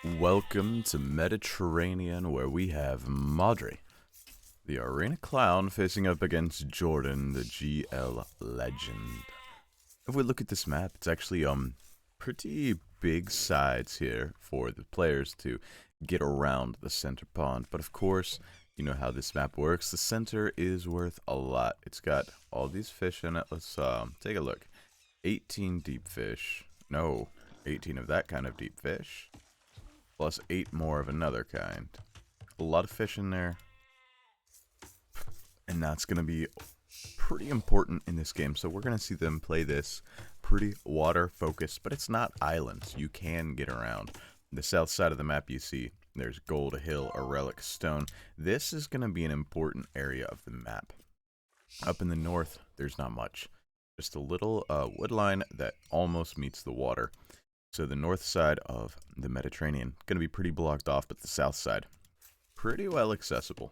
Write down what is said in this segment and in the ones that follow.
Welcome to Mediterranean, where we have Modri, the arena clown, facing up against Jordan, the GL legend. If we look at this map, it's actually pretty big sides here for the players to get around the center pond. But of course, you know how this map works. The center is worth a lot. It's got all these fish in it. Let's take a look. 18 deep fish. No, 18 of that kind of deep fish. Plus 8 more of another kind. A lot of fish in there. And that's going to be pretty important in this game. So we're going to see them play this pretty water focused. But it's not islands. You can get around. The south side of the map you see, there's gold, a hill, a relic, stone. This is going to be an important area of the map. Up in the north, there's not much. Just a little wood line that almost meets the water. So the north side of the Mediterranean, going to be pretty blocked off, but the south side, pretty well accessible.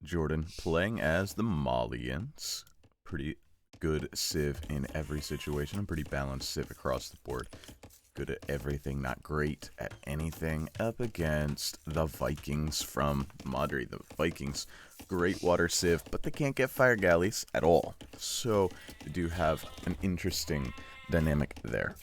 Jordan playing as the Malians. Pretty good civ in every situation. A pretty balanced civ across the board. Good at everything, not great at anything. Up against the Vikings from Modri. The Vikings, great water civ, but they can't get fire galleys at all. So they do have an interesting dynamic there.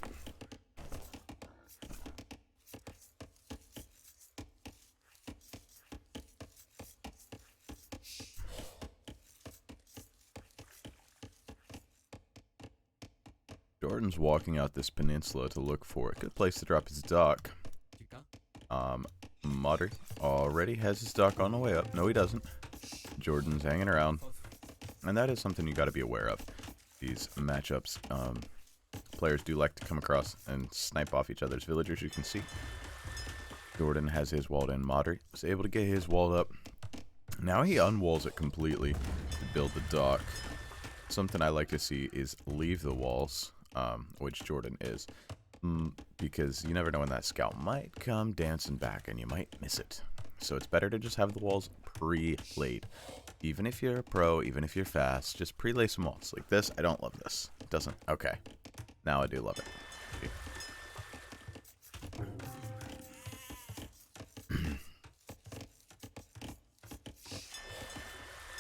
Jordan's walking out this peninsula to look for a good place to drop his dock. Modri already has his dock on the way up. No, he doesn't. Jordan's hanging around. And that is something you got to be aware of. These matchups, players do like to come across and snipe off each other's villagers, you can see. Jordan has his walled in. Modri was able to get his walled up. Now he unwalls it completely to build the dock. Something I like to see is leave the walls, which Jordan is, because you never know when that scout might come dancing back and you might miss it. So it's better to just have the walls pre-laid. Even if you're a pro, even if you're fast, just pre-lay some walls. Like this, I don't love this. It doesn't. Okay. Now I do love it.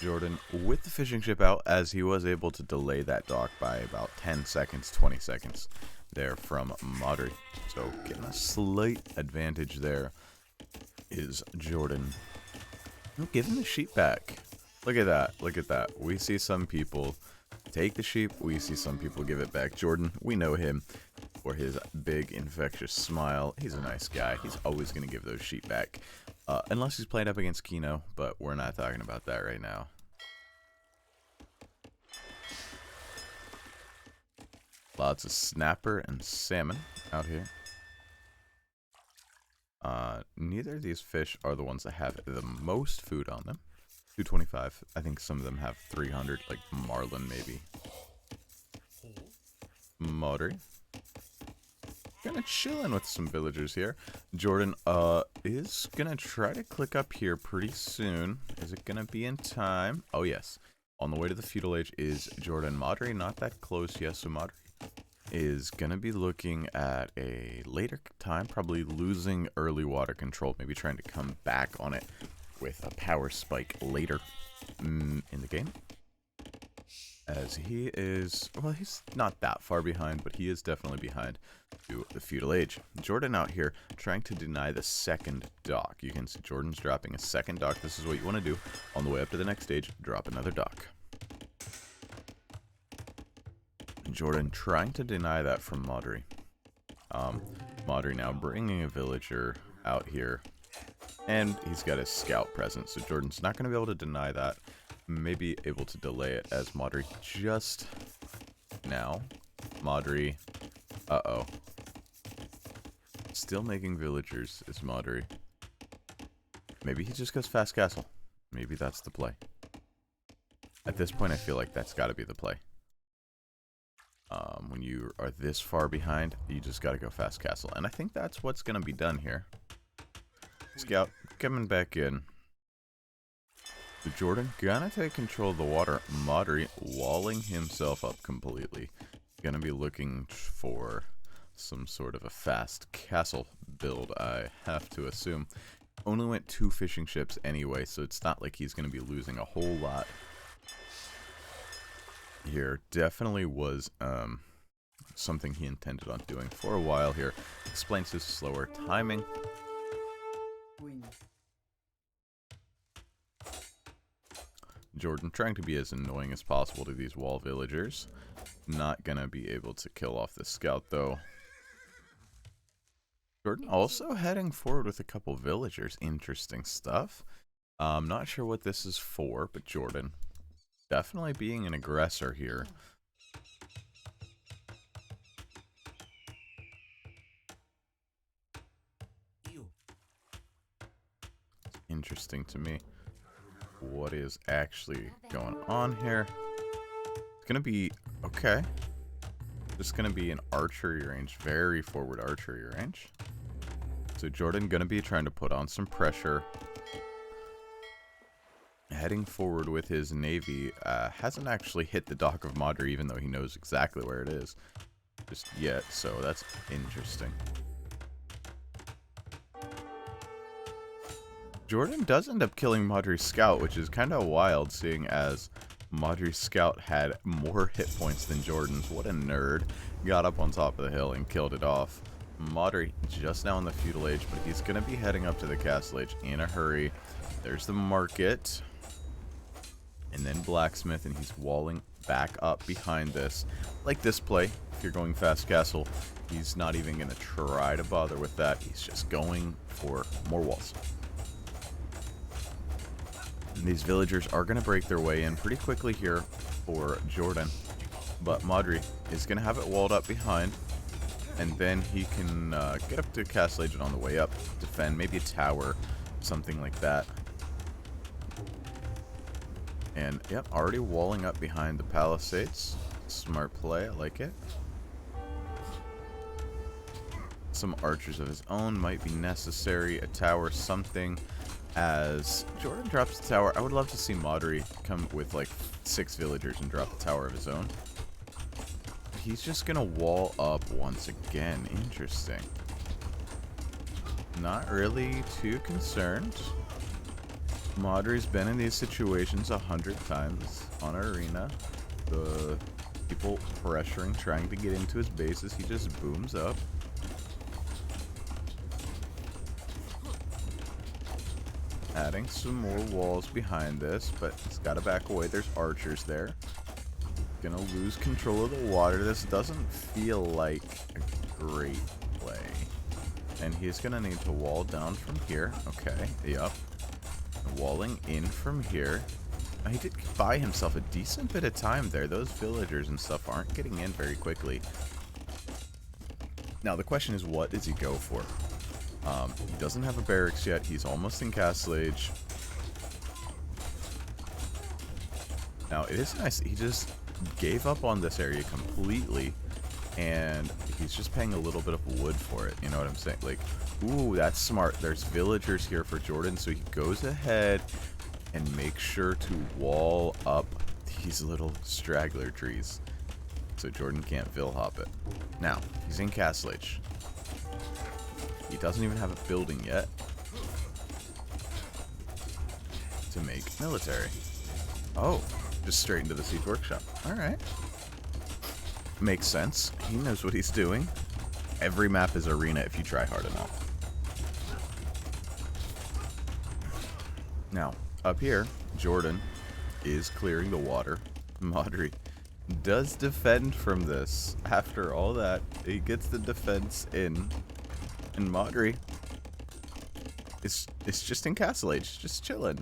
Jordan with the fishing ship out, as he was able to delay that dock by about 10 seconds, 20 seconds there from Modri. So getting a slight advantage there is Jordan. Oh, giving the sheep back. Look at that. Look at that. We see some people take the sheep. We see some people give it back. Jordan, we know him for his big infectious smile. He's a nice guy. He's always going to give those sheep back. Unless he's playing up against Kino, but we're not talking about that right now. Lots of snapper and salmon out here. Neither of these fish are the ones that have the most food on them. 225. I think some of them have 300, like marlin maybe. Modri. Gonna chill in with some villagers here. Jordan is gonna try to click up here pretty soon. Is it gonna be in time? Oh yes. On the way to the feudal age is Jordan. Modri not that close yet, so Modri is gonna be looking at a later time, probably losing early water control, maybe trying to come back on it with a power spike later in the game. As he is, well, he's not that far behind, but he is definitely behind to the feudal age. Jordan out here trying to deny the second dock. You can see Jordan's dropping a second dock. This is what you want to do on the way up to the next stage. Drop another dock. Jordan trying to deny that from Modri. Modri now bringing a villager out here. And he's got a scout present, so Jordan's not going to be able to deny that. Maybe able to delay it as Modri just now. Modri, uh-oh. Still making villagers is Modri. Maybe he just goes fast castle. Maybe that's the play. At this point, I feel like that's got to be the play. When you are this far behind, you just got to go fast castle. And I think that's what's going to be done here. Scout coming back in. So Jordan gonna take control of the water. Modri walling himself up completely. Gonna be looking for some sort of a fast castle build, I have to assume. Only went 2 fishing ships anyway, so it's not like he's going to be losing a whole lot here. Definitely was something he intended on doing for a while here. Explains his slower timing. Jordan trying to be as annoying as possible to these wall villagers. Not gonna be able to kill off the scout though. Jordan also heading forward with a couple villagers. Interesting stuff. Not sure what this is for, but Jordan definitely being an aggressor here. Interesting to me what is actually going on here. It's gonna be okay. Just gonna be an archery range, very forward archery range. So Jordan gonna be trying to put on some pressure. Heading forward with his navy. Hasn't actually hit the dock of Modri, even though he knows exactly where it is just yet. So that's interesting. Jordan does end up killing Modri's scout, which is kind of wild, seeing as Modri's scout had more hit points than Jordan's. What a nerd. Got up on top of the hill and killed it off. Modri just now in the feudal age, but he's going to be heading up to the castle age in a hurry. There's the market. And then blacksmith, and he's walling back up behind this. Like this play, if you're going fast castle, he's not even going to try to bother with that. He's just going for more walls. And these villagers are going to break their way in pretty quickly here for Jordan. But Modri is going to have it walled up behind. And then he can get up to Castle Agent on the way up, defend, maybe a tower, something like that. And, yep, already walling up behind the palisades. Smart play, I like it. Some archers of his own might be necessary, a tower, something. As Jordan drops the tower, I would love to see Modri come with like 6 villagers and drop the tower of his own. He's just gonna wall up once again. Interesting. Not really too concerned. Modri's been in these situations 100 times on Arena. The people pressuring, trying to get into his bases, he just booms up. Adding some more walls behind this, but he's got to back away. There's archers there. Gonna lose control of the water. This doesn't feel like a great play. And he's gonna need to wall down from here. Okay, yep. Walling in from here. He did buy himself a decent bit of time there. Those villagers and stuff aren't getting in very quickly. Now the question is, what does he go for? He doesn't have a barracks yet. He's almost in Castle Age. Now, it is nice. He just gave up on this area completely, and he's just paying a little bit of wood for it. You know what I'm saying? Like, ooh, that's smart. There's villagers here for Jordan, so he goes ahead and makes sure to wall up these little straggler trees so Jordan can't Vil hop it. Now, he's in Castle Age. He doesn't even have a building yet to make military. Oh, just straight into the siege workshop. Alright. Makes sense. He knows what he's doing. Every map is arena if you try hard enough. Now, up here, Jordan is clearing the water. Modri does defend from this. After all that, he gets the defense in. And Modri is just in Castle Age, just chilling.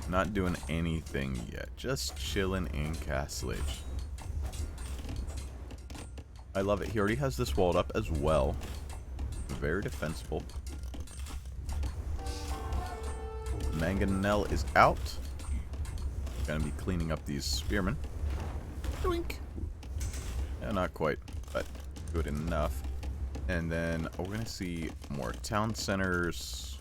Not doing anything yet, just chilling in Castle Age. I love it. He already has this walled up as well. Very defensible. Mangonel is out. Gonna be cleaning up these spearmen. Doink. Yeah, not quite, but good enough. And then we're gonna see more town centers.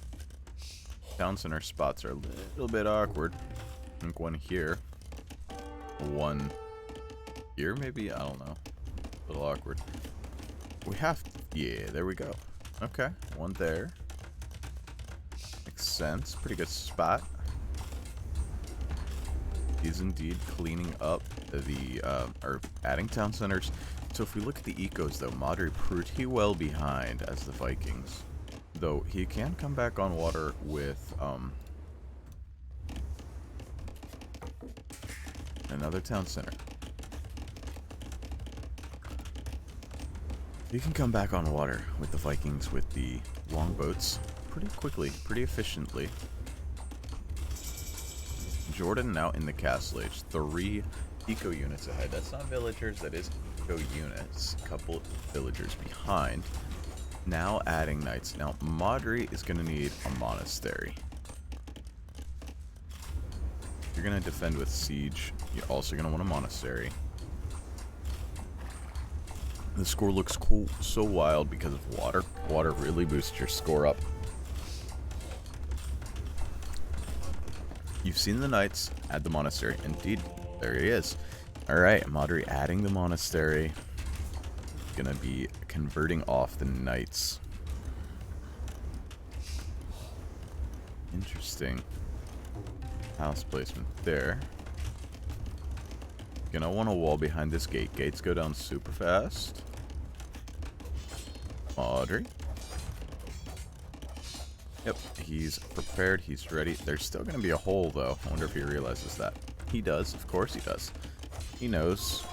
Town center spots are a little bit awkward. I think one here. One here, maybe? I don't know. A little awkward. We have... Yeah, there we go. Okay, one there. Makes sense. Pretty good spot. Is indeed cleaning up the... or adding town centers. So if we look at the ecos, though, Modri pretty well behind as the Vikings. Though he can come back on water with... another town center. You can come back on water with the Vikings with the longboats pretty quickly, pretty efficiently. Jordan now in the castle age, 3 eco units ahead. That's not villagers, that is eco units. A couple villagers behind. Now adding knights. Now Modri is going to need a monastery. You're going to defend with siege. You're also going to want a monastery. The score looks cool, so wild because of water. Water really boosts your score up. You've seen the knights, add the monastery. Indeed, there he is. Alright, Modri adding the monastery. Gonna be converting off the knights. Interesting. House placement there. Gonna want a wall behind this gate. Gates go down super fast. Modri. Yep, he's prepared. He's ready. There's still gonna be a hole, though. I wonder if he realizes that. He does. Of course he does. He knows.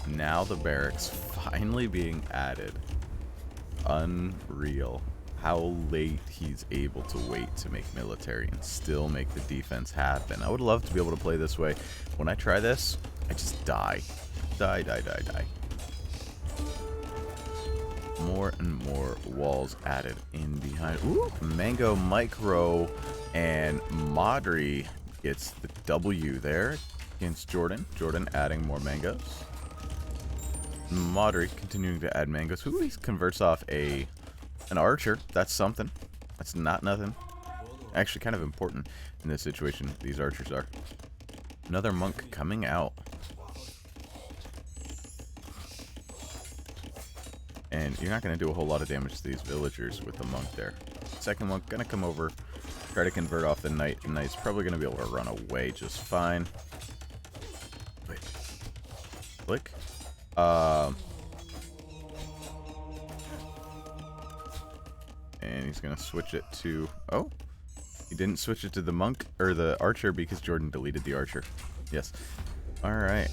Now the barracks finally being added. Unreal. How late he's able to wait to make military and still make the defense happen. I would love to be able to play this way. When I try this, I just die. Die, die, die, die. More and more walls added in behind. Ooh, Mango Micro and Modri gets the W there against Jordan. Jordan adding more mangoes. Modri continuing to add mangoes. Ooh, he converts off an archer. That's something. That's not nothing. Actually, kind of important in this situation. These archers are. Another monk coming out. And you're not going to do a whole lot of damage to these villagers with the monk there. Second monk going to come over, try to convert off the knight. The knight's probably going to be able to run away just fine. Wait. Click. And he's going to switch it to... Oh! He didn't switch it to the monk, or the archer, because Jordan deleted the archer. Yes. Alright.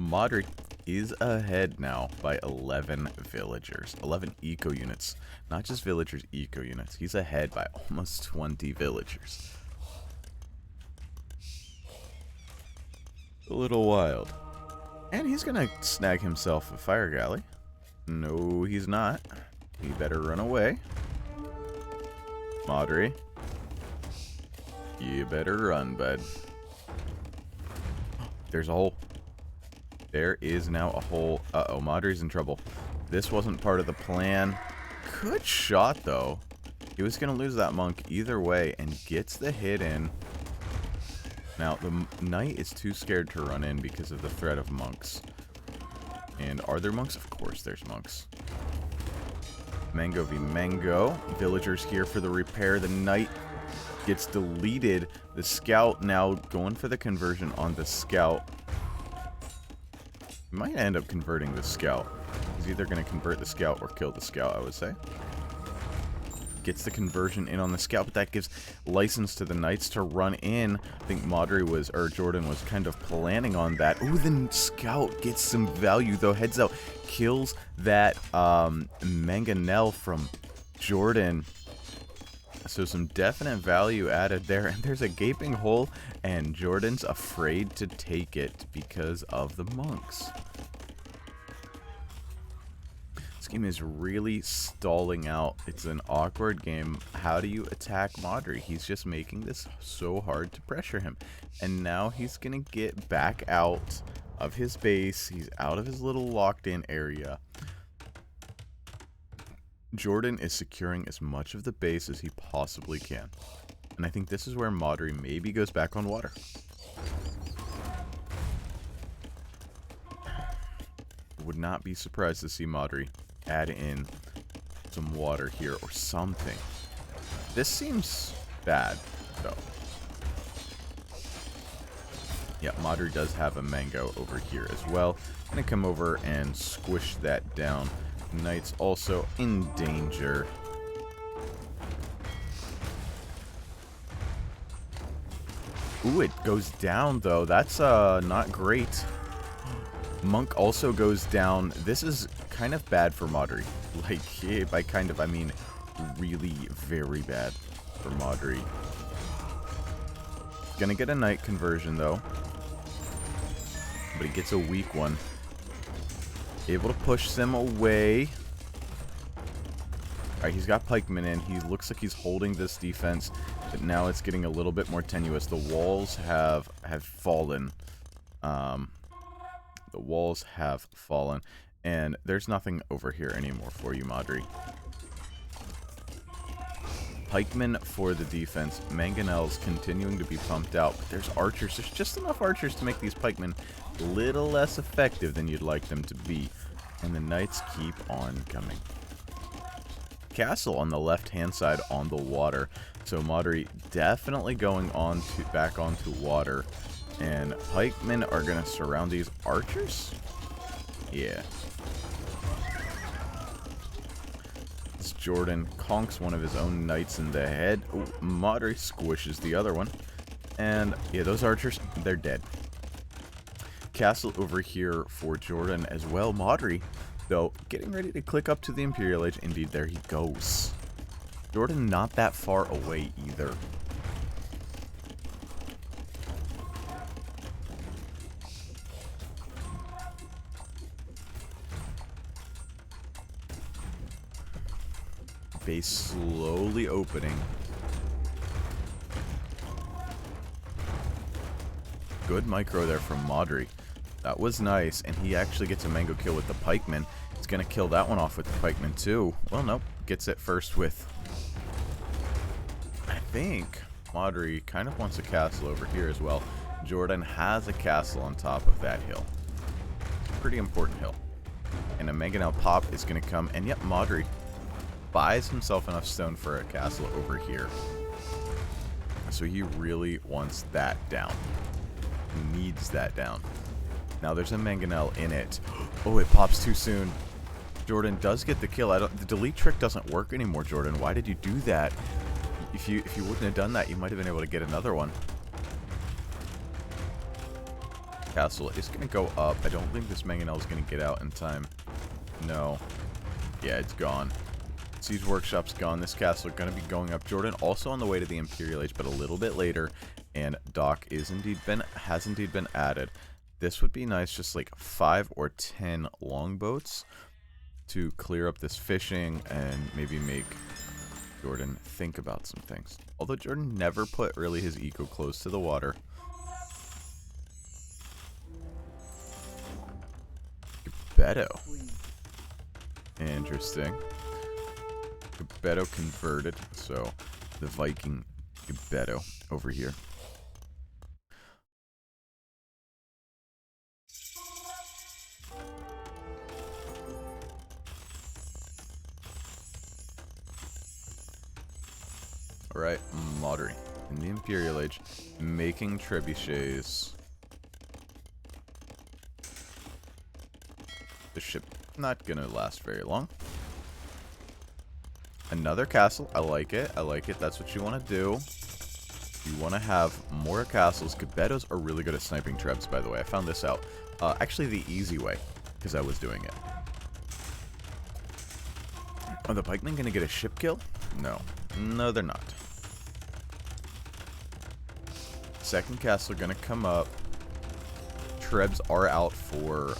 Modri is ahead now by 11 villagers. 11 eco units. Not just villagers, eco units. He's ahead by almost 20 villagers. A little wild. And he's gonna snag himself a fire galley. No, he's not. He better run away. Modri. You better run, bud. There's a hole. There is now a hole. Uh-oh, Modri's in trouble. This wasn't part of the plan. Good shot, though. He was going to lose that monk either way and gets the hit in. Now, the knight is too scared to run in because of the threat of monks. And are there monks? Of course there's monks. Mango v Mango. Villagers here for the repair. The knight gets deleted. The scout now going for the conversion on the scout. Might end up converting the scout. He's either going to convert the scout or kill the scout, I would say. Gets the conversion in on the scout, but that gives license to the knights to run in. I think Jordan was kind of planning on that. Ooh, the scout gets some value, though. Heads out. Kills that mangonel from Jordan. So some definite value added there. And there's a gaping hole, and Jordan's afraid to take it because of the monks. This game is really stalling out. It's an awkward game. How do you attack Modri? He's just making this so hard to pressure him. And now he's going to get back out of his base. He's out of his little locked in area. Jordan is securing as much of the base as he possibly can. And I think this is where Modri maybe goes back on water. Would not be surprised to see Modri add in some water here or something. This seems bad, though. Yeah, Modri does have a mango over here as well. Gonna come over and squish that down. Knight's also in danger. Ooh, it goes down, though. That's not great. Monk also goes down. This is kind of bad for Modri. Like, by kind of, I mean really very bad for Modri. Gonna get a knight conversion, though. But he gets a weak one. Able to push them away. Alright, he's got pikemen in. He looks like he's holding this defense. But now it's getting a little bit more tenuous. The walls have fallen. The walls have fallen. And there's nothing over here anymore for you, Modri. Pikemen for the defense. Mangonels continuing to be pumped out. But there's archers. There's just enough archers to make these pikemen a little less effective than you'd like them to be. And the knights keep on coming. Castle on the left-hand side on the water. So Modri definitely going on to back onto water. And pikemen are going to surround these archers? Yeah. This Jordan conks one of his own knights in the head. Ooh, Modri squishes the other one. And yeah, those archers, they're dead. Castle over here for Jordan as well. Modri, though, getting ready to click up to the Imperial Age. Indeed, there he goes. Jordan not that far away either. Base slowly opening. Good micro there from Modri. That was nice, and he actually gets a mango kill with the pikeman. He's going to kill that one off with the pikeman too. Well, nope. Gets it first with... I think Modri kind of wants a castle over here as well. Jordan has a castle on top of that hill. Pretty important hill. And a mangonel pop is going to come, and yep, Modri buys himself enough stone for a castle over here. So he really wants that down. He needs that down. Now there's a mangonel in it. Oh, it pops too soon. Jordan does get the kill. The delete trick doesn't work anymore, Jordan. Why did you do that? If you wouldn't have done that, you might have been able to get another one. Castle is going to go up. I don't think this mangonel is going to get out in time. No. Yeah, it's gone. Siege Workshop's gone. This castle is going to be going up. Jordan also on the way to the Imperial Age, but a little bit later. And dock has indeed been added. This would be nice, just like 5 or 10 longboats to clear up this fishing and maybe make Jordan think about some things. Although Jordan never put really his eco close to the water. Beto. Interesting. Beto converted, so the Viking Beto over here. Alright, Modri in the Imperial Age, making trebuchets. The ship not gonna last very long. Another castle. I like it. I like it. That's what you want to do. You want to have more castles. Gebetos are really good at sniping trebs, by the way. I found this out. Actually, the easy way, because I was doing it. Are the pikemen going to get a ship kill? No. No, they're not. Second castle going to come up. Trebs are out for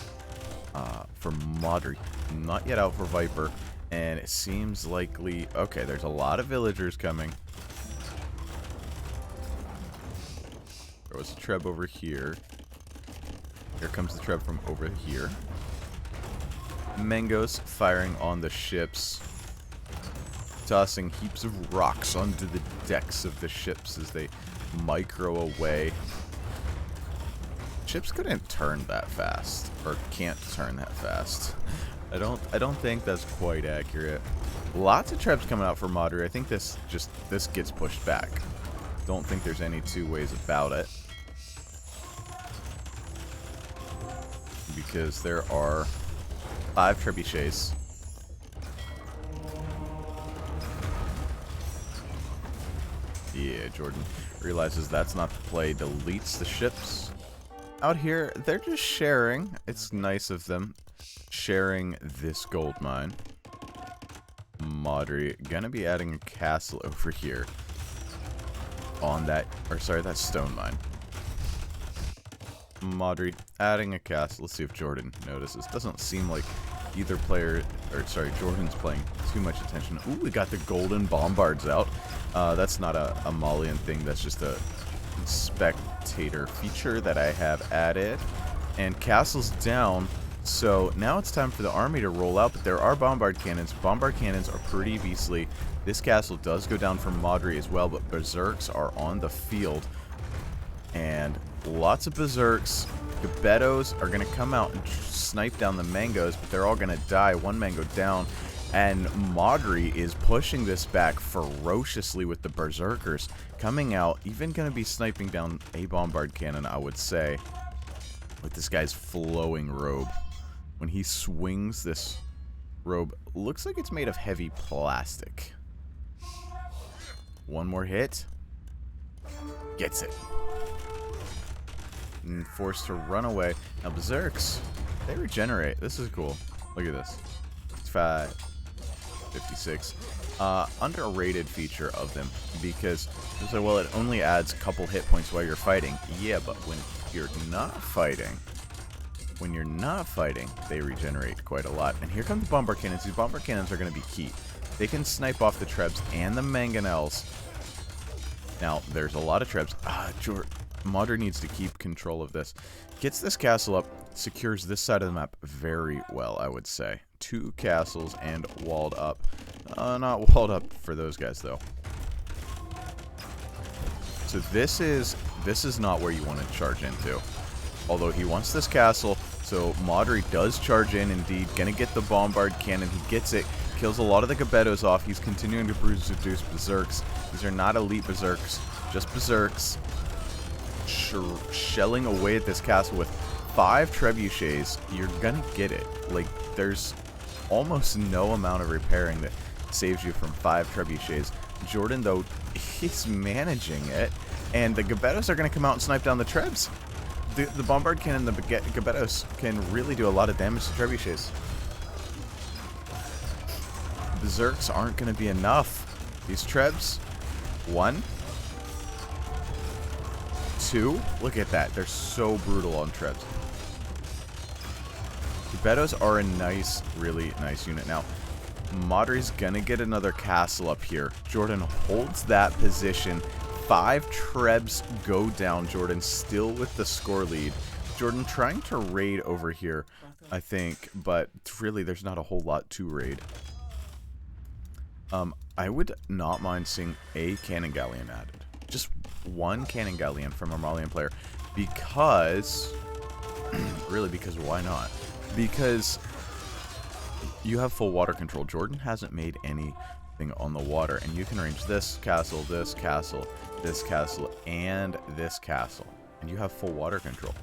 Modri. Not yet out for Viper. And it seems likely... Okay, there's a lot of villagers coming. There was a Treb over here. Here comes the Treb from over here. Mango's firing on the ships. tossing heaps of rocks onto the decks of the ships as they micro away. Ships couldn't turn that fast, or can't turn that fast. I don't think that's quite accurate. Lots of trebs coming out for Modri. I think this gets pushed back. Don't think there's any two ways about it. Because there are 5 trebuchets. Yeah, Jordan realizes that's not the play, deletes the ships. Out here, they're just sharing. It's nice of them. Sharing this gold mine. Modri gonna be adding a castle over here. On that, or sorry, that's stone mine. Modri adding a castle. Let's see if Jordan notices. Doesn't seem like either player, or sorry, Jordan's paying too much attention. Ooh, we got the golden bombards out. That's not a Malian thing. That's just a spectator feature that I have added. And castle's down. So now it's time for the army to roll out, but there are bombard cannons. Bombard cannons are pretty beastly. This castle does go down from Modri as well, but berserks are on the field. And lots of berserks. Gebettos are going to come out and snipe down the mangoes, but they're all going to die. One mango down. And Modri is pushing this back ferociously with the berserkers coming out. Even going to be sniping down a bombard cannon, I would say, with this guy's flowing robe. When he swings this robe, looks like it's made of heavy plastic. One more hit. Gets it. And forced to run away. Now berserks, they regenerate. This is cool. Look at this. 55, 56. Underrated feature of them, because it's like, well, it only adds a couple hit points while you're fighting. Yeah, but when you're not fighting, they regenerate quite a lot. And here come the bombard cannons. These bombard cannons are going to be key. They can snipe off the trebs and the mangonels. Now, there's a lot of trebs. Modri needs to keep control of this. Gets this castle up, secures this side of the map very well, I would say. 2 castles and walled up. Not walled up for those guys, though. So this is not where you want to charge into. Although he wants this castle, so Modri does charge in indeed. Gonna get the bombard cannon. He gets it. Kills a lot of the Gebettos off. He's continuing to produce berserks. These are not elite berserks, just berserks. Shelling away at this castle with 5 trebuchets. You're gonna get it. Like, there's almost no amount of repairing that saves you from 5 trebuchets. Jordan, though, he's managing it. And the Gebettos are going to come out and snipe down the trebs. The bombard cannon and the Gebettos can really do a lot of damage to trebuchets. Berserks aren't going to be enough. These trebs. 1. 2. Look at that. They're so brutal on trebs. Gebettos are a nice, really nice unit. Now, Modri's going to get another castle up here. Jordan holds that position. 5 trebs go down. Jordan still with the score lead. Jordan trying to raid over here, I think, but really there's not a whole lot to raid. I would not mind seeing a cannon galleon added. Just 1 cannon galleon from a Malian player. Because, really, because why not? Because you have full water control. Jordan hasn't made anything on the water, and you can arrange this castle, this castle, this castle, and this castle, and you have full water control.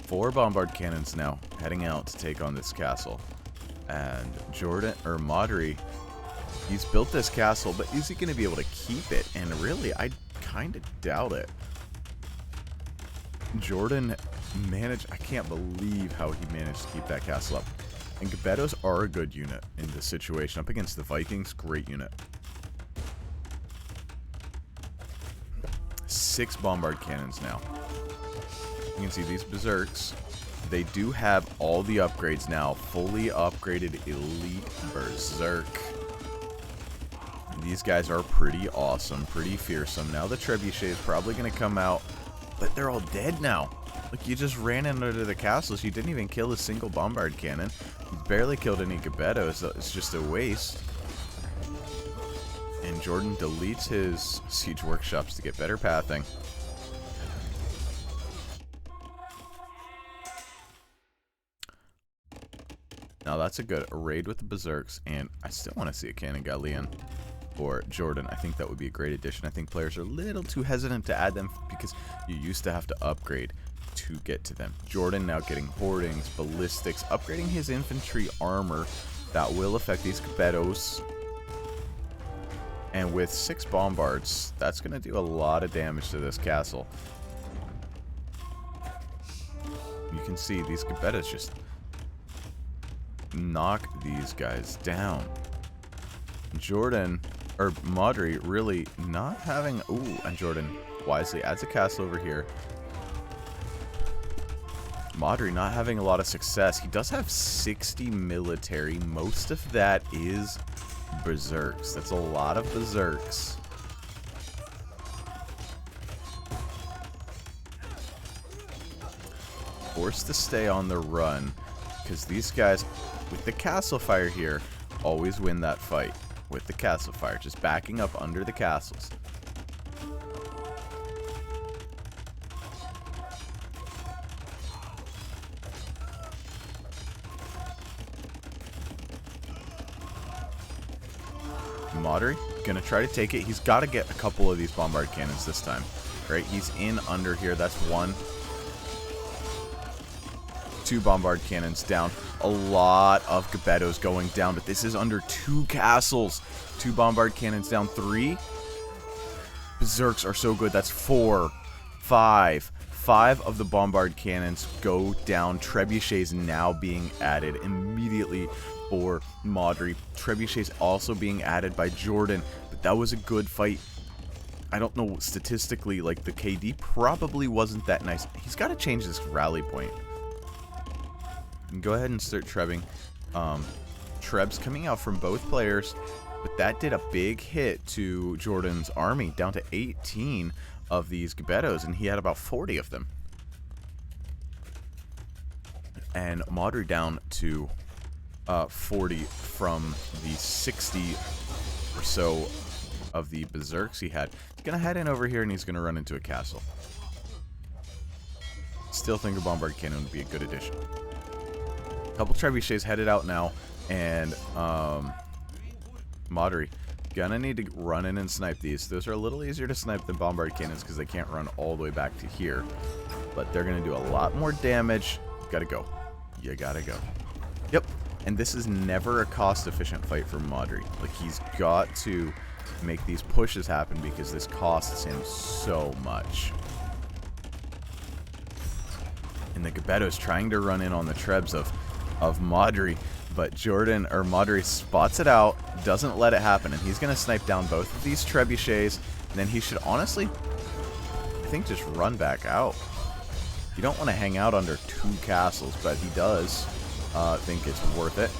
Four bombard cannons now heading out to take on this castle, and Modri, he's built this castle, but is he going to be able to keep it? And really, I kind of doubt it. Jordan I can't believe how he managed to keep that castle up. And Gebettos are a good unit in this situation. Up against the Vikings, great unit. 6 bombard cannons now. You can see these berserks. They do have all the upgrades now. Fully upgraded elite berserk. These guys are pretty awesome, pretty fearsome. Now the trebuchet is probably going to come out, but they're all dead now. Like, you just ran into the castles. You didn't even kill a single bombard cannon. You barely killed any Gebettos, so it's just a waste. And Jordan deletes his siege workshops to get better pathing. Now that's a good raid with the Berserks, and I still want to see a Cannon Galleon for Jordan. I think that would be a great addition. I think players are a little too hesitant to add them because you used to have to upgrade to get to them. Jordan now getting hoardings, ballistics, upgrading his infantry armor. That will affect these Gebettos. And with 6 bombards, that's going to do a lot of damage to this castle. You can see these Gebettos just knock these guys down. Jordan, or Modri, really not having... Ooh, and Jordan wisely adds a castle over here. Modri not having a lot of success. He does have 60 military. Most of that is Berserks. That's a lot of Berserks. Forced to stay on the run because these guys with the castle fire here always win that fight. With the castle fire, just backing up under the castles. Modri gonna try to take it. He's got to get a couple of these bombard cannons this time, right? He's in under here. That's 1. 2 bombard cannons down. A lot of Gebettos going down, but this is under 2 castles. 2 bombard cannons down. 3. Berserks are so good. That's 4. 5. 5 of the bombard cannons go down. Trebuchets now being added immediately for Modri. Trebuchets also being added by Jordan, but that was a good fight. I don't know statistically, like the KD probably wasn't that nice. He's got to change this rally point. Go ahead and start trebbing. Trebs coming out from both players, but that did a big hit to Jordan's army, down to 18 of these Gebettos, and he had about 40 of them. And Modri down to 40 from the 60 or so of the Berserks he had. He's going to head in over here, and he's going to run into a castle. Still think a bombard cannon would be a good addition. Couple trebuchets headed out now, and Modri gonna need to run in and snipe these. Those are a little easier to snipe than bombard cannons because they can't run all the way back to here, but they're gonna do a lot more damage. Gotta go. You gotta go. Yep. And this is never a cost-efficient fight for Modri. Like, he's got to make these pushes happen because this costs him so much. And the Gebetto's trying to run in on the trebs of Modri, but Modri spots it out, doesn't let it happen, and he's going to snipe down both of these trebuchets, and then he should honestly, I think, just run back out. You don't want to hang out under 2 castles, but he does think it's worth it.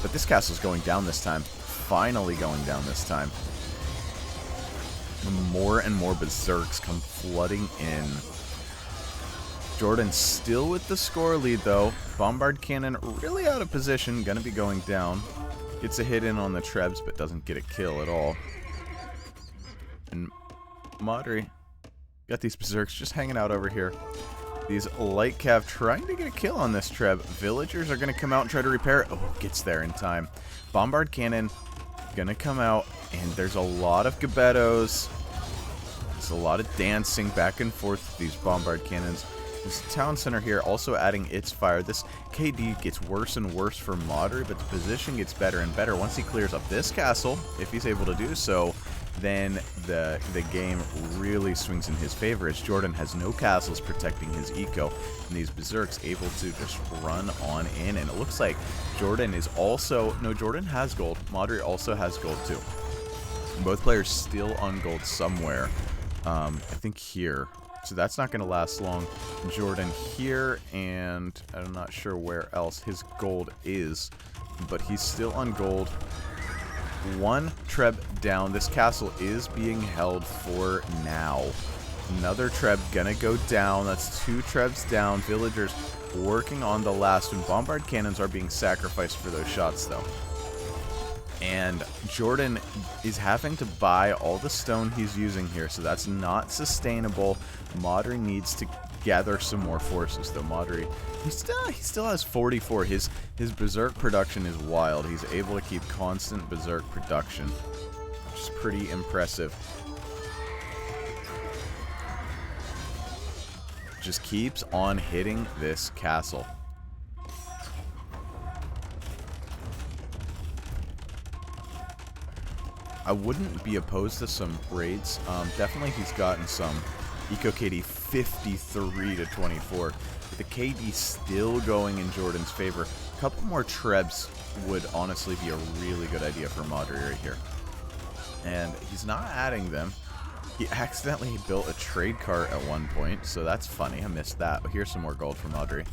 But this castle's going down this time. Finally going down this time. More and more Berserks come flooding in. Jordan still with the score lead, though. Bombard cannon really out of position. Gonna be going down. Gets a hit in on the trebs, but doesn't get a kill at all. And Modri got these Berserks just hanging out over here. These light cav trying to get a kill on this treb. Villagers are gonna come out and try to repair it. Oh, gets there in time. Bombard cannon gonna come out, and there's a lot of Gebettos. There's a lot of dancing back and forth with these bombard cannons. This town center here also adding its fire. This KD gets worse and worse for Modri, but the position gets better and better. Once he clears up this castle, if he's able to do so, then the game really swings in his favor, as Jordan has no castles protecting his eco, and these Berserks able to just run on in. And it looks like Jordan is also... No, Jordan has gold. Modri also has gold too. Both players still on gold somewhere. I think here. So that's not going to last long. Jordan here, and I'm not sure where else his gold is, but he's still on gold. 1 treb down. This castle is being held for now. Another Treb gonna go down. That's 2 Trebs down. Villagers working on the last one. Bombard cannons are being sacrificed for those shots, though. And Jordan is having to buy all the stone he's using here, so that's not sustainable. Modri needs to gather some more forces, though. Modri, he still has 44. His Berserk production is wild. He's able to keep constant Berserk production, which is pretty impressive. Just keeps on hitting this castle. I wouldn't be opposed to some raids. Definitely he's gotten some. Eco KD 53 to 24. With the KD still going in Jordan's favor, a couple more Trebs would honestly be a really good idea for Modri right here. And he's not adding them. He accidentally built a trade cart at one point, so that's funny. I missed that. Here's some more gold for Modri.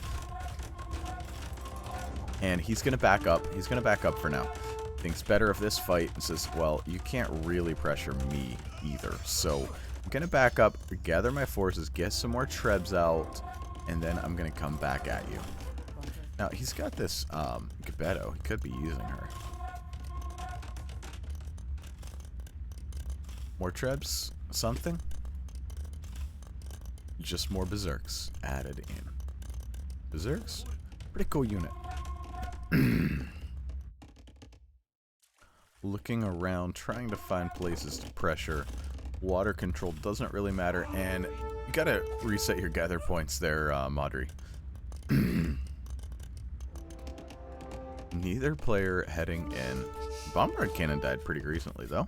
And he's going to back up. He's going to back up for now. Thinks better of this fight and says, well, you can't really pressure me either. So I'm going to back up, gather my forces, get some more Trebs out, and then I'm going to come back at you. Now, he's got this Gebetto. He could be using her. More Trebs? Something? Just more Berserks added in. Berserks? Pretty cool unit. Looking around, trying to find places to pressure. Water control doesn't really matter, and you gotta reset your gather points there, Modri. Neither player heading in. Bombard Cannon died pretty recently, though.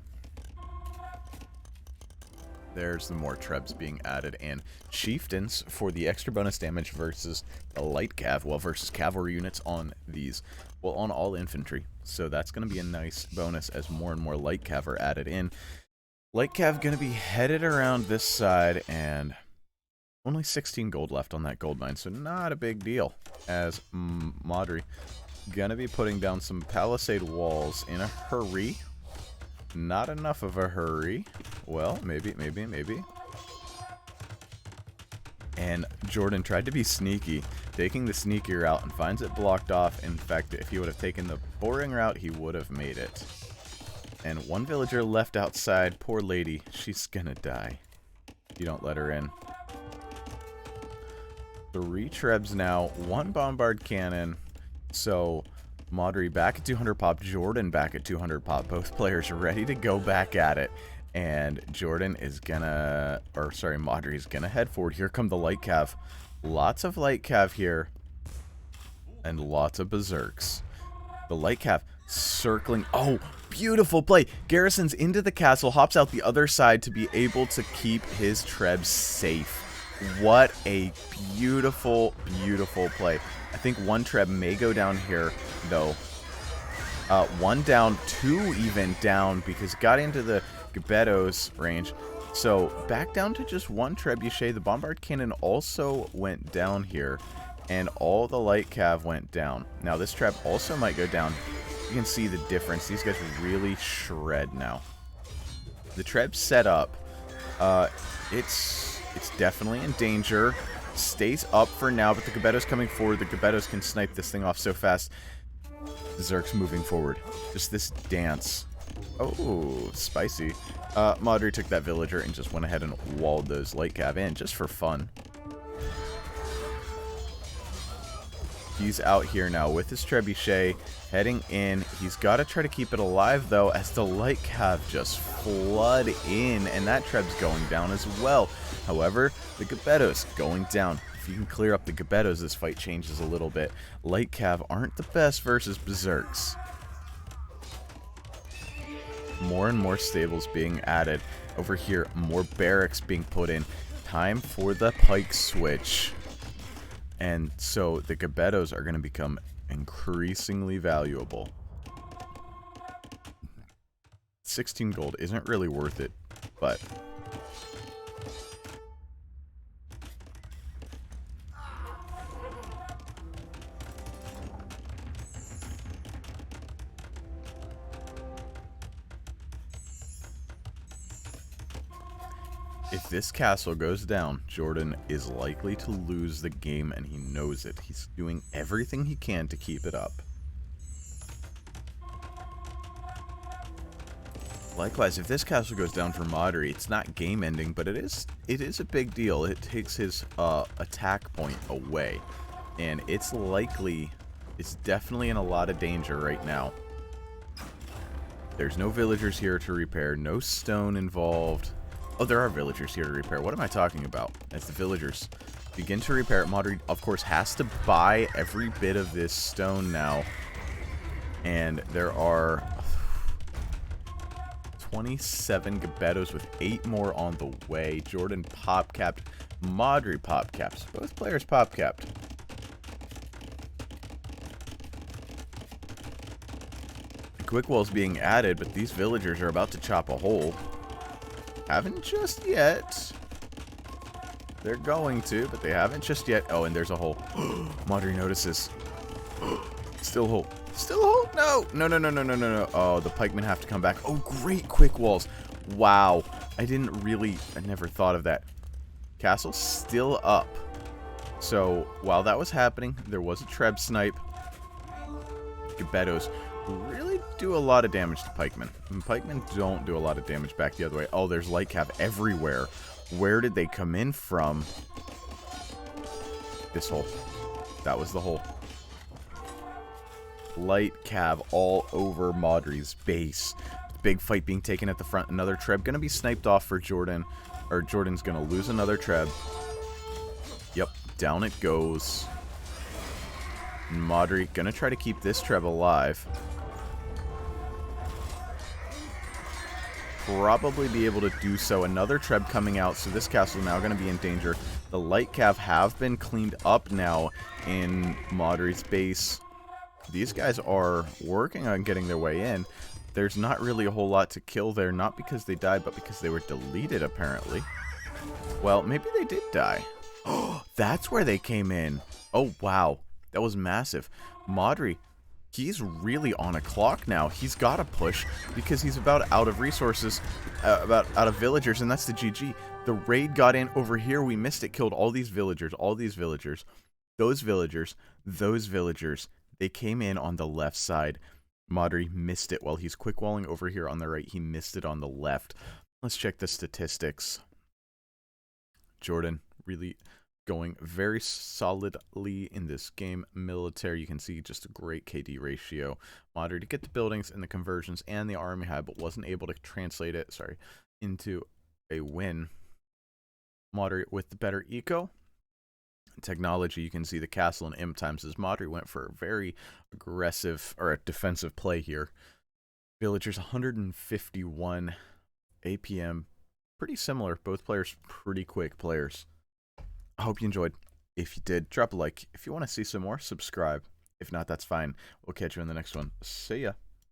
There's the more Trebs being added in. Chieftains for the extra bonus damage versus the light cav. Well, versus cavalry units on these. Well, on all infantry. So that's going to be a nice bonus as more and more light cav are added in. Light cav going to be headed around this side, and only 16 gold left on that gold mine. So not a big deal. As Modri going to be putting down some palisade walls in a hurry. Not enough of a hurry. Well, maybe. And Jordan tried to be sneaky, taking the sneaky route and finds it blocked off. In fact, if he would have taken the boring route, he would have made it. And one villager left outside. Poor lady. She's gonna die. You don't let her in. 3 Trebs now. 1 bombard cannon. So Modri back at 200 pop, Jordan back at 200 pop. Both players ready to go back at it. And Jordan is gonna, or sorry, Modri is gonna head forward. Here come the light cav. Lots of light cav here. And lots of berserks. The light cav circling. Oh, beautiful play. Garrisons into the castle, hops out the other side to be able to keep his Trebs safe. What a beautiful, beautiful play. I think 1 Treb may go down here, though. 1 down, 2 even down, because got into the Gebetto's range. So, back down to just 1 trebuchet. The bombard cannon also went down here, and all the light cav went down. Now, this treb also might go down. You can see the difference. These guys really shred now. The treb's set up. It's definitely in danger. Stays up for now, but the Gebetto's coming forward. The Gebettos can snipe this thing off so fast. Zerk's moving forward. Just this dance. Oh, spicy. Modri took that villager and just went ahead and walled those light cav in just for fun. He's out here now with his trebuchet, heading in. He's got to try to keep it alive, though, as the light cav just flood in, and that treb's going down as well. However, the Gebettos going down. If you can clear up the Gebettos, this fight changes a little bit. Light cav aren't the best versus berserks. More and more stables being added. Over here, more barracks being put in. Time for the pike switch. And so the Gebettos are going to become increasingly valuable. 16 gold isn't really worth it, but If this castle goes down, Jordan is likely to lose the game, and he knows it. He's doing everything he can to keep it up. Likewise, if this castle goes down for Modri, it's not game ending, but it is a big deal. It takes his attack point away, and it's definitely in a lot of danger right now. There's no villagers here to repair, no stone involved. Oh, there are villagers here to repair. What am I talking about? As the villagers begin to repair, Modri, of course, has to buy every bit of this stone now. And there are 27 Gebettos with 8 more on the way. Jordan pop-capped. Modri pop-caps. Both players pop-capped. Quick walls being added, but these villagers are about to chop a hole. Haven't just yet. They're going to, but they haven't just yet. Oh, and there's a hole. Modri notices. Still a hole. Still a hole? No. No, no, no, no, no, no, no. Oh, the pikemen have to come back. Oh, great quick walls. Wow. I never thought of that. Castle still up. So, while that was happening, there was a Treb snipe. Gebettos really do a lot of damage to pikemen. And pikemen don't do a lot of damage back the other way. Oh, there's light cav everywhere. Where did they come in from? This hole. That was the hole. Light cav all over Modri's base. Big fight being taken at the front. Another Treb gonna be sniped off for Jordan. Or Jordan's gonna lose another Treb. Yep, down it goes. Modri gonna try to keep this Treb alive. Probably be able to do so. Another Treb coming out, so this castle now going to be in danger. The light cav have been cleaned up now in Modri's base. These guys are working on getting their way in. There's not really a whole lot to kill there, not because they died, but because they were deleted, apparently. Well, maybe they did die. Oh, that's where they came in. Oh, wow. That was massive. Modri, he's really on a clock now. He's got to push because he's about out of resources, about out of villagers, and that's the GG. The raid got in over here. We missed it. Killed all these villagers, those villagers. They came in on the left side. Modri missed it while he's quick walling over here on the right. He missed it on the left. Let's check the statistics. Jordan really going very solidly in this game. Military, you can see just a great KD ratio. Modri to get the buildings and the conversions and the army high, but wasn't able to translate it, into a win. Modri with the better eco. Technology, you can see the castle and imp times as Modri went for a very aggressive, or a defensive play here. Villagers 151. APM, pretty similar. Both players pretty quick players. I hope you enjoyed. If you did, drop a like. If you want to see some more, subscribe. If not, that's fine. We'll catch you in the next one. See ya.